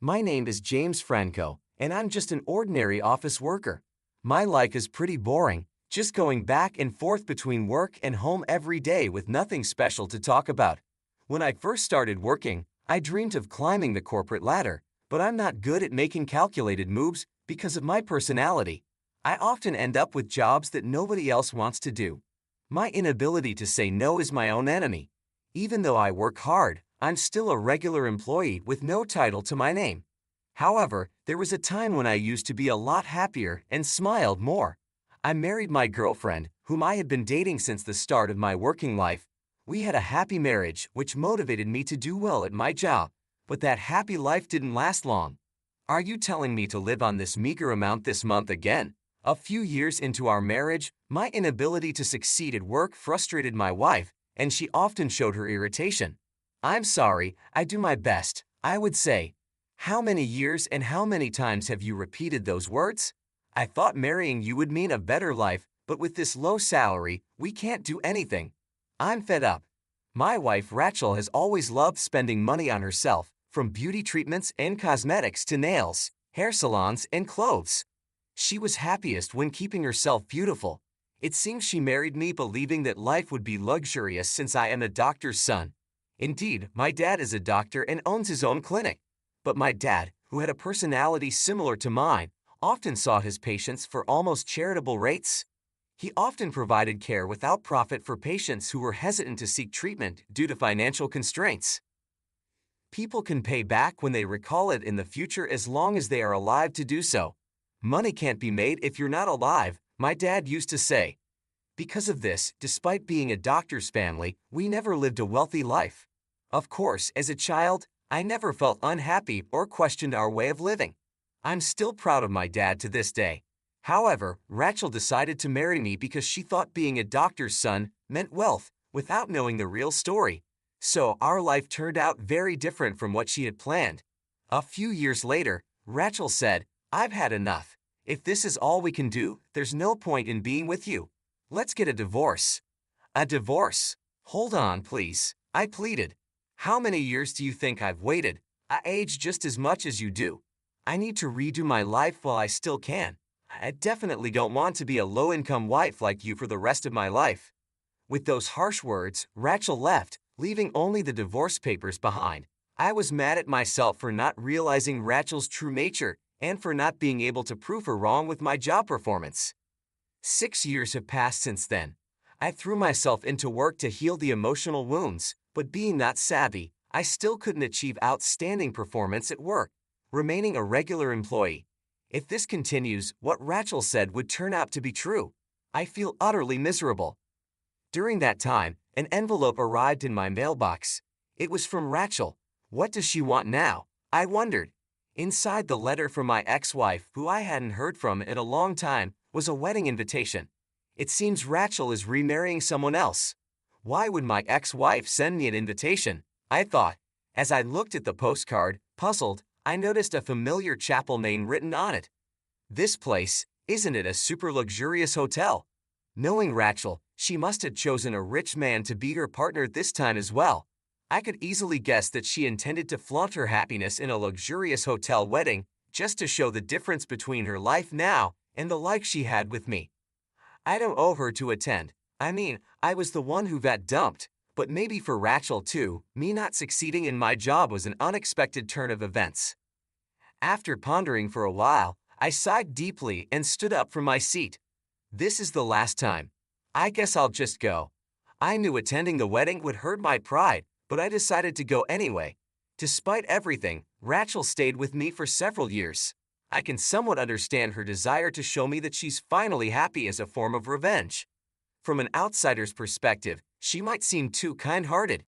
My name is James Franco, and I'm just an ordinary office worker. My life is pretty boring, just going back and forth between work and home every day with nothing special to talk about. When I first started working, I dreamed of climbing the corporate ladder, but I'm not good at making calculated moves because of my personality. I often end up with jobs that nobody else wants to do. My inability to say no is my own enemy. Even though I work hard, I'm still a regular employee with no title to my name. However, there was a time when I used to be a lot happier and smiled more. I married my girlfriend, whom I had been dating since the start of my working life. We had a happy marriage, which motivated me to do well at my job. But that happy life didn't last long. Are you telling me to live on this meager amount this month again? A few years into our marriage, my inability to succeed at work frustrated my wife, and she often showed her irritation. I'm sorry, I do my best, I would say. How many years and how many times have you repeated those words? I thought marrying you would mean a better life, but with this low salary, we can't do anything. I'm fed up. My wife Rachel has always loved spending money on herself, from beauty treatments and cosmetics to nails, hair salons, and clothes. She was happiest when keeping herself beautiful. It seems she married me believing that life would be luxurious since I am a doctor's son. Indeed, my dad is a doctor and owns his own clinic. But my dad, who had a personality similar to mine, often saw his patients for almost charitable rates. He often provided care without profit for patients who were hesitant to seek treatment due to financial constraints. People can pay back when they recall it in the future as long as they are alive to do so. Money can't be made if you're not alive, my dad used to say. Because of this, despite being a doctor's family, we never lived a wealthy life. Of course, as a child, I never felt unhappy or questioned our way of living. I'm still proud of my dad to this day. However, Rachel decided to marry me because she thought being a doctor's son meant wealth, without knowing the real story. So our life turned out very different from what she had planned. A few years later, Rachel said, "I've had enough. If this is all we can do, there's no point in being with you. Let's get a divorce." A divorce? Hold on, please, I pleaded. How many years do you think I've waited? I age just as much as you do. I need to redo my life while I still can. I definitely don't want to be a low-income wife like you for the rest of my life. With those harsh words, Rachel left, leaving only the divorce papers behind. I was mad at myself for not realizing Rachel's true nature and for not being able to prove her wrong with my job performance. 6 years have passed since then. I threw myself into work to heal the emotional wounds, but being not savvy, I still couldn't achieve outstanding performance at work, remaining a regular employee. If this continues, what Rachel said would turn out to be true. I feel utterly miserable. During that time, an envelope arrived in my mailbox. It was from Rachel. What does she want now? I wondered. Inside the letter from my ex-wife, who I hadn't heard from in a long time, was a wedding invitation. It seems Rachel is remarrying someone else. Why would my ex-wife send me an invitation? I thought. As I looked at the postcard, puzzled, I noticed a familiar chapel name written on it. This place, isn't it a super luxurious hotel? Knowing Rachel, she must have chosen a rich man to be her partner this time as well. I could easily guess that she intended to flaunt her happiness in a luxurious hotel wedding, just to show the difference between her life now and the life she had with me. I don't owe her to attend. I mean, I was the one who got dumped, but maybe for Rachel too, me not succeeding in my job was an unexpected turn of events. After pondering for a while, I sighed deeply and stood up from my seat. This is the last time. I guess I'll just go. I knew attending the wedding would hurt my pride, but I decided to go anyway. Despite everything, Rachel stayed with me for several years. I can somewhat understand her desire to show me that she's finally happy as a form of revenge. From an outsider's perspective, she might seem too kind-hearted.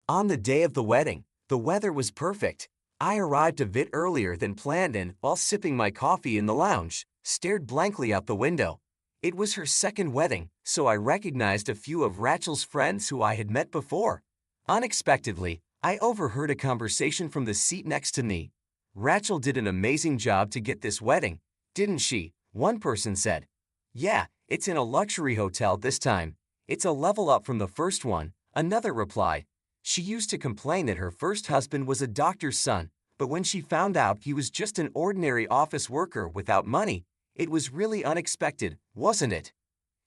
On the day of the wedding, the weather was perfect. I arrived a bit earlier than planned and, while sipping my coffee in the lounge, stared blankly out the window. It was her second wedding, so I recognized a few of Rachel's friends who I had met before. Unexpectedly, I overheard a conversation from the seat next to me. Rachel did an amazing job to get this wedding, didn't she? One person said. Yeah, it's in a luxury hotel this time. It's a level up from the first one, another replied. She used to complain that her first husband was a doctor's son, But when she found out he was just an ordinary office worker without money, it was really unexpected, wasn't it?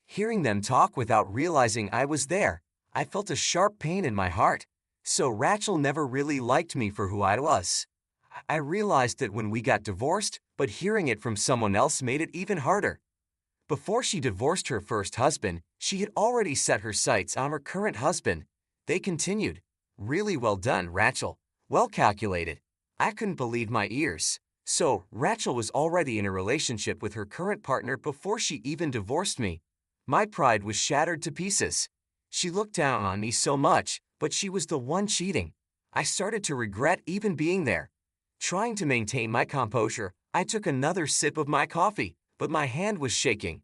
Hearing them talk without realizing I was there, I felt a sharp pain in my heart. So Rachel never really liked me for who I was. I realized it when we got divorced, but hearing it from someone else made it even harder. Before she divorced her first husband, she had already set her sights on her current husband. They continued. Really well done, Rachel. Well calculated. I couldn't believe my ears. So, Rachel was already in a relationship with her current partner before she even divorced me. My pride was shattered to pieces. She looked down on me so much, but she was the one cheating. I started to regret even being there. Trying to maintain my composure, I took another sip of my coffee, but my hand was shaking.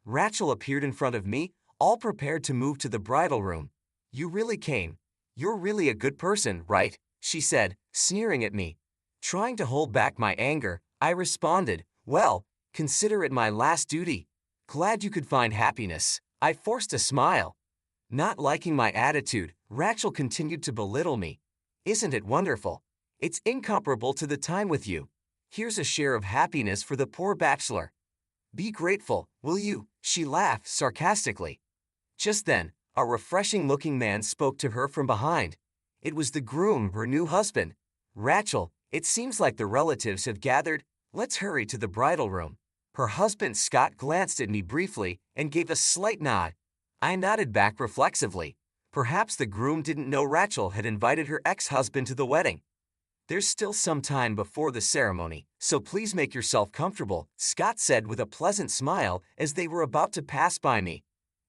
Rachel appeared in front of me, all prepared to move to the bridal room. You really came. You're really a good person, right? She said, sneering at me. Trying to hold back my anger, I responded, well, consider it my last duty. Glad you could find happiness. I forced a smile. Not liking my attitude, Rachel continued to belittle me. Isn't it wonderful? It's incomparable to the time with you. Here's a share of happiness for the poor bachelor. Be grateful, will you? She laughed sarcastically. Just then, a refreshing-looking man spoke to her from behind. It was the groom, her new husband. Rachel, it seems like the relatives have gathered. Let's hurry to the bridal room. Her husband Scott glanced at me briefly and gave a slight nod. I nodded back reflexively. Perhaps the groom didn't know Rachel had invited her ex-husband to the wedding. There's still some time before the ceremony, so please make yourself comfortable, Scott said with a pleasant smile as they were about to pass by me.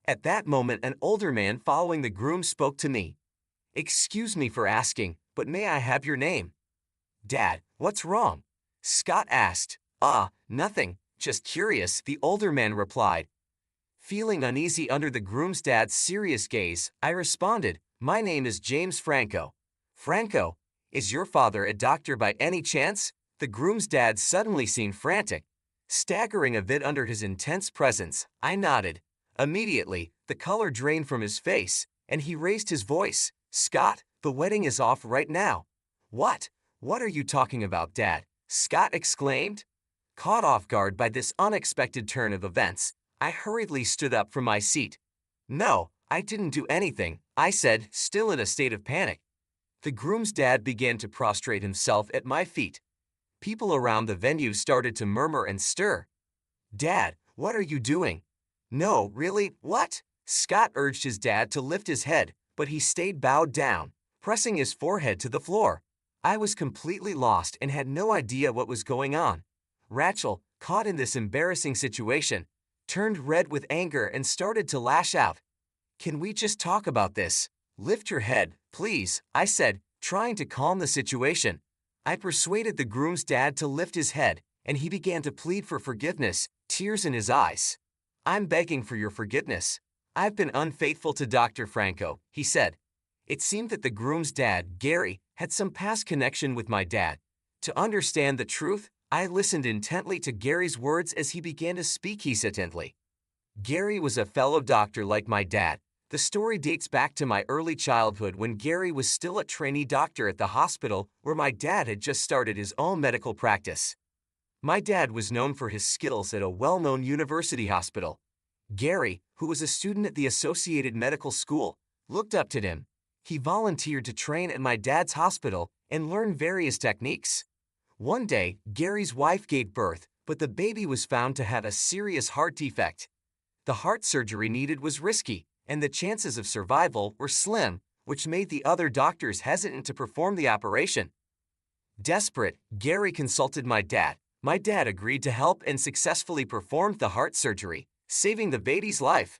At that moment, an older man following the groom spoke to me. Excuse me for asking, but may I have your name? Dad, what's wrong? Scott asked. Nothing, just curious, the older man replied. Feeling uneasy under the groom's dad's serious gaze, I responded, my name is James Franco. Franco? Is your father a doctor by any chance? The groom's dad suddenly seemed frantic. Staggering a bit under his intense presence, I nodded. Immediately, the color drained from his face, and he raised his voice. Scott, the wedding is off right now. What? What are you talking about, Dad? Scott exclaimed. Caught off guard by this unexpected turn of events, I hurriedly stood up from my seat. No, I didn't do anything, I said, still in a state of panic. The groom's dad began to prostrate himself at my feet. People around the venue started to murmur and stir. Dad, what are you doing? No, really, what? Scott urged his dad to lift his head, but he stayed bowed down, pressing his forehead to the floor. I was completely lost and had no idea what was going on. Rachel, caught in this embarrassing situation, turned red with anger and started to lash out. Can we just talk about this? Lift your head, please, I said, trying to calm the situation. I persuaded the groom's dad to lift his head, and he began to plead for forgiveness, tears in his eyes. I'm begging for your forgiveness. I've been unfaithful to Dr. Franco, he said. It seemed that the groom's dad, Gary, had some past connection with my dad. To understand the truth, I listened intently to Gary's words as he began to speak hesitantly. Gary was a fellow doctor like my dad. The story dates back to my early childhood when Gary was still a trainee doctor at the hospital where my dad had just started his own medical practice. My dad was known for his skills at a well-known university hospital. Gary, who was a student at the Associated Medical School, looked up to him. He volunteered to train at my dad's hospital and learn various techniques. One day, Gary's wife gave birth, but the baby was found to have a serious heart defect. The heart surgery needed was risky, and the chances of survival were slim, which made the other doctors hesitant to perform the operation. Desperate, Gary consulted my dad. My dad agreed to help and successfully performed the heart surgery, saving the baby's life.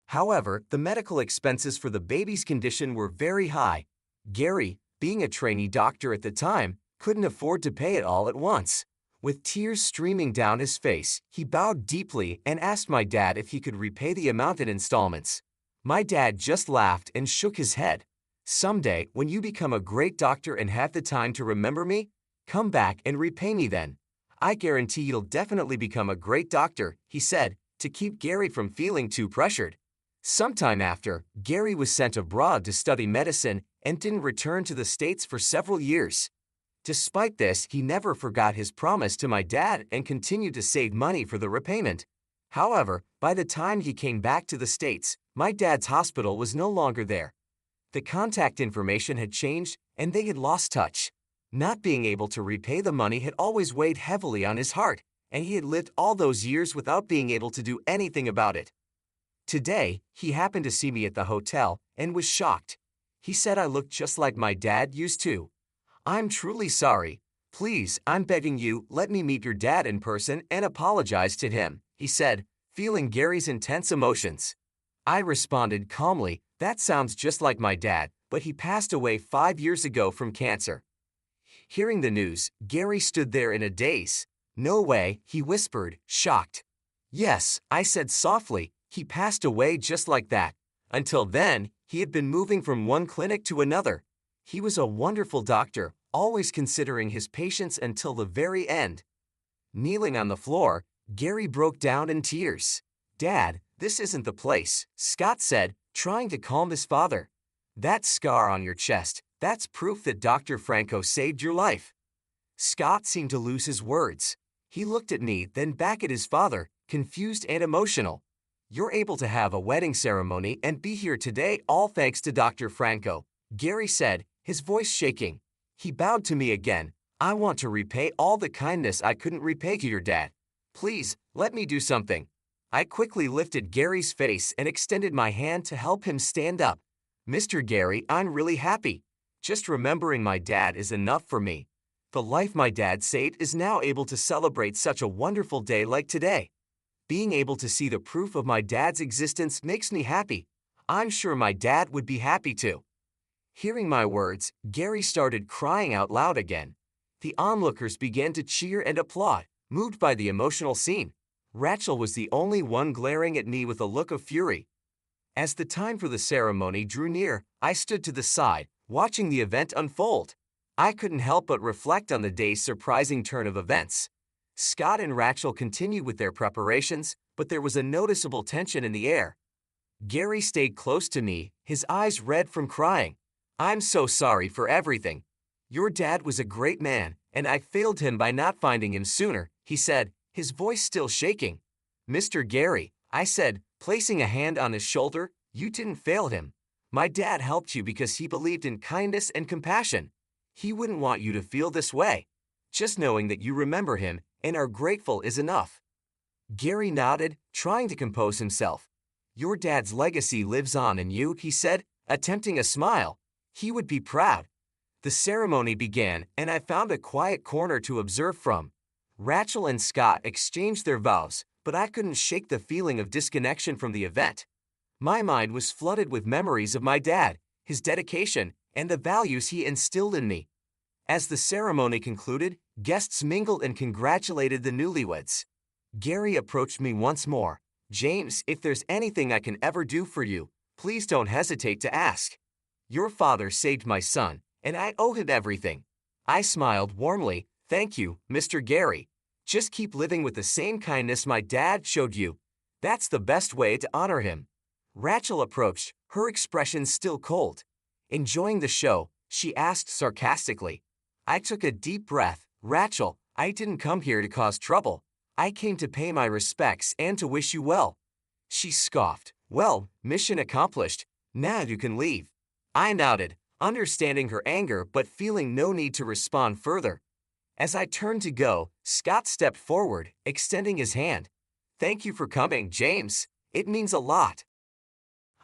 However, the medical expenses for the baby's condition were very high. Gary, being a trainee doctor at the time, couldn't afford to pay it all at once. With tears streaming down his face, he bowed deeply and asked my dad if he could repay the amount in installments. My dad just laughed and shook his head. Someday, when you become a great doctor and have the time to remember me, come back and repay me then. I guarantee you'll definitely become a great doctor, he said, to keep Gary from feeling too pressured. Sometime after, Gary was sent abroad to study medicine and didn't return to the States for several years. Despite this, he never forgot his promise to my dad and continued to save money for the repayment. However, by the time he came back to the States, my dad's hospital was no longer there. The contact information had changed and they had lost touch. Not being able to repay the money had always weighed heavily on his heart, and he had lived all those years without being able to do anything about it. Today, he happened to see me at the hotel and was shocked. He said I looked just like my dad used to. "I'm truly sorry. Please, I'm begging you, let me meet your dad in person and apologize to him," he said, feeling Gary's intense emotions. I responded calmly, "That sounds just like my dad, but he passed away 5 years ago from cancer." Hearing the news, Gary stood there in a daze. "No way," he whispered, shocked. "Yes," I said softly, "he passed away just like that. Until then, he had been moving from one clinic to another. He was a wonderful doctor, always considering his patients until the very end." Kneeling on the floor, Gary broke down in tears. "Dad, this isn't the place," Scott said, trying to calm his father. "That scar on your chest, that's proof that Dr. Franco saved your life." Scott seemed to lose his words. He looked at me, then back at his father, confused and emotional. "You're able to have a wedding ceremony and be here today all thanks to Dr. Franco," Gary said, his voice shaking. He bowed to me again. "I want to repay all the kindness I couldn't repay to your dad. Please, let me do something." I quickly lifted Gary's face and extended my hand to help him stand up. "Mr. Gary, I'm really happy. Just remembering my dad is enough for me. The life my dad saved is now able to celebrate such a wonderful day like today. Being able to see the proof of my dad's existence makes me happy. I'm sure my dad would be happy too." Hearing my words, Gary started crying out loud again. The onlookers began to cheer and applaud, moved by the emotional scene. Rachel was the only one glaring at me with a look of fury. As the time for the ceremony drew near, I stood to the side, watching the event unfold. I couldn't help but reflect on the day's surprising turn of events. Scott and Rachel continued with their preparations, but there was a noticeable tension in the air. Gary stayed close to me, his eyes red from crying. "I'm so sorry for everything. Your dad was a great man, and I failed him by not finding him sooner," he said, his voice still shaking. "Mr. Gary," I said, placing a hand on his shoulder, "you didn't fail him. My dad helped you because he believed in kindness and compassion. He wouldn't want you to feel this way. Just knowing that you remember him and are grateful is enough." Gary nodded, trying to compose himself. "Your dad's legacy lives on in you," he said, attempting a smile. "He would be proud." The ceremony began, and I found a quiet corner to observe from. Rachel and Scott exchanged their vows, but I couldn't shake the feeling of disconnection from the event. My mind was flooded with memories of my dad, his dedication, and the values he instilled in me. As the ceremony concluded, guests mingled and congratulated the newlyweds. Gary approached me once more. "James, if there's anything I can ever do for you, please don't hesitate to ask. Your father saved my son, and I owe him everything." I smiled warmly. "Thank you, Mr. Gary. Just keep living with the same kindness my dad showed you. That's the best way to honor him." Rachel approached, her expression still cold. Enjoying the show, she asked sarcastically. I took a deep breath. "Rachel, I didn't come here to cause trouble. I came to pay my respects and to wish you well." She scoffed. "Well, mission accomplished. Now you can leave." I nodded, understanding her anger but feeling no need to respond further. As I turned to go, Scott stepped forward, extending his hand. "Thank you for coming, James. It means a lot."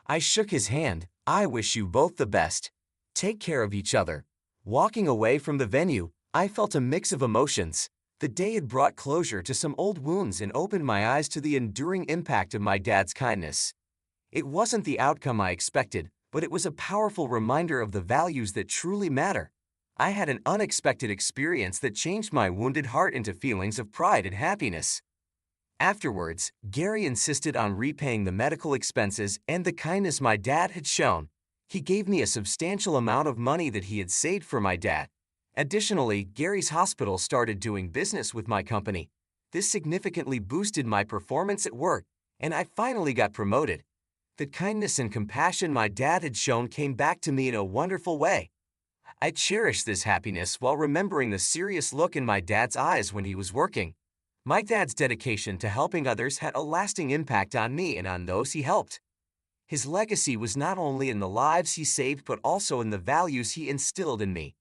I shook his hand. "I wish you both the best. Take care of each other." Walking away from the venue, I felt a mix of emotions. The day had brought closure to some old wounds and opened my eyes to the enduring impact of my dad's kindness. It wasn't the outcome I expected, but it was a powerful reminder of the values that truly matter. I had an unexpected experience that changed my wounded heart into feelings of pride and happiness. Afterwards, Gary insisted on repaying the medical expenses and the kindness my dad had shown. He gave me a substantial amount of money that he had saved for my dad. Additionally, Gary's hospital started doing business with my company. This significantly boosted my performance at work, and I finally got promoted. The kindness and compassion my dad had shown came back to me in a wonderful way. I cherish this happiness while remembering the serious look in my dad's eyes when he was working. My dad's dedication to helping others had a lasting impact on me and on those he helped. His legacy was not only in the lives he saved but also in the values he instilled in me.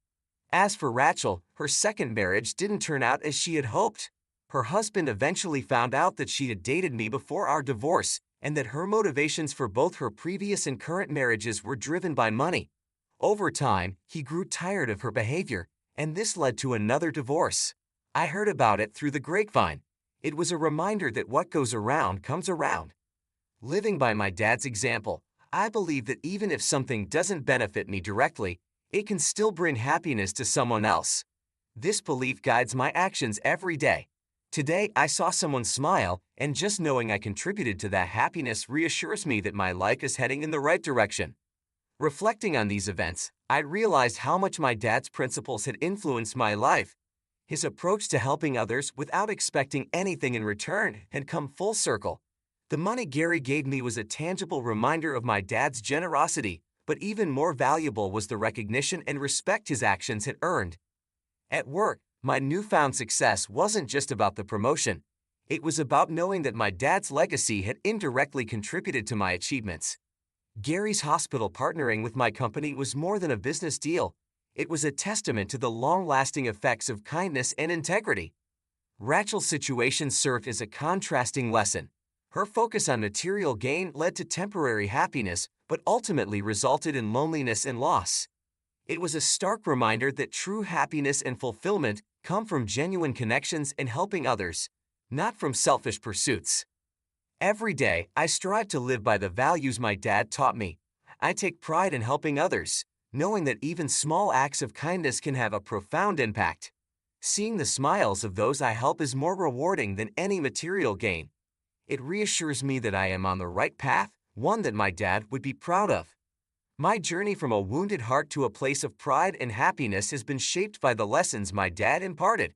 As for Rachel, her second marriage didn't turn out as she had hoped. Her husband eventually found out that she had dated me before our divorce and that her motivations for both her previous and current marriages were driven by money. Over time, he grew tired of her behavior, and this led to another divorce. I heard about it through the grapevine. It was a reminder that what goes around comes around. Living by my dad's example, I believe that even if something doesn't benefit me directly, it can still bring happiness to someone else. This belief guides my actions every day. Today, I saw someone smile, and just knowing I contributed to that happiness reassures me that my life is heading in the right direction. Reflecting on these events, I realized how much my dad's principles had influenced my life. His approach to helping others without expecting anything in return had come full circle. The money Gary gave me was a tangible reminder of my dad's generosity, but even more valuable was the recognition and respect his actions had earned. At work, my newfound success wasn't just about the promotion. It was about knowing that my dad's legacy had indirectly contributed to my achievements. Gary's hospital partnering with my company was more than a business deal. It was a testament to the long-lasting effects of kindness and integrity. Rachel's situation served as a contrasting lesson. Her focus on material gain led to temporary happiness, but ultimately resulted in loneliness and loss. It was a stark reminder that true happiness and fulfillment come from genuine connections and helping others, not from selfish pursuits. Every day, I strive to live by the values my dad taught me. I take pride in helping others, knowing that even small acts of kindness can have a profound impact. Seeing the smiles of those I help is more rewarding than any material gain. It reassures me that I am on the right path, one that my dad would be proud of. My journey from a wounded heart to a place of pride and happiness has been shaped by the lessons my dad imparted.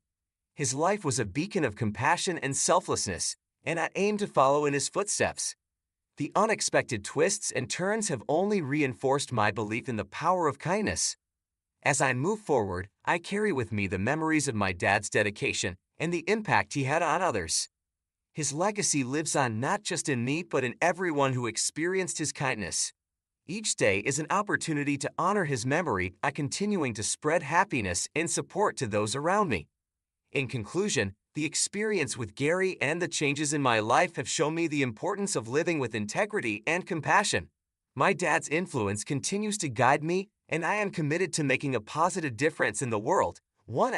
His life was a beacon of compassion and selflessness, and I aim to follow in his footsteps. The unexpected twists and turns have only reinforced my belief in the power of kindness. As I move forward, I carry with me the memories of my dad's dedication and the impact he had on others. His legacy lives on not just in me but in everyone who experienced his kindness. Each day is an opportunity to honor his memory by continuing to spread happiness and support to those around me. In conclusion, the experience with Gary and the changes in my life have shown me the importance of living with integrity and compassion. My dad's influence continues to guide me, and I am committed to making a positive difference in the world, one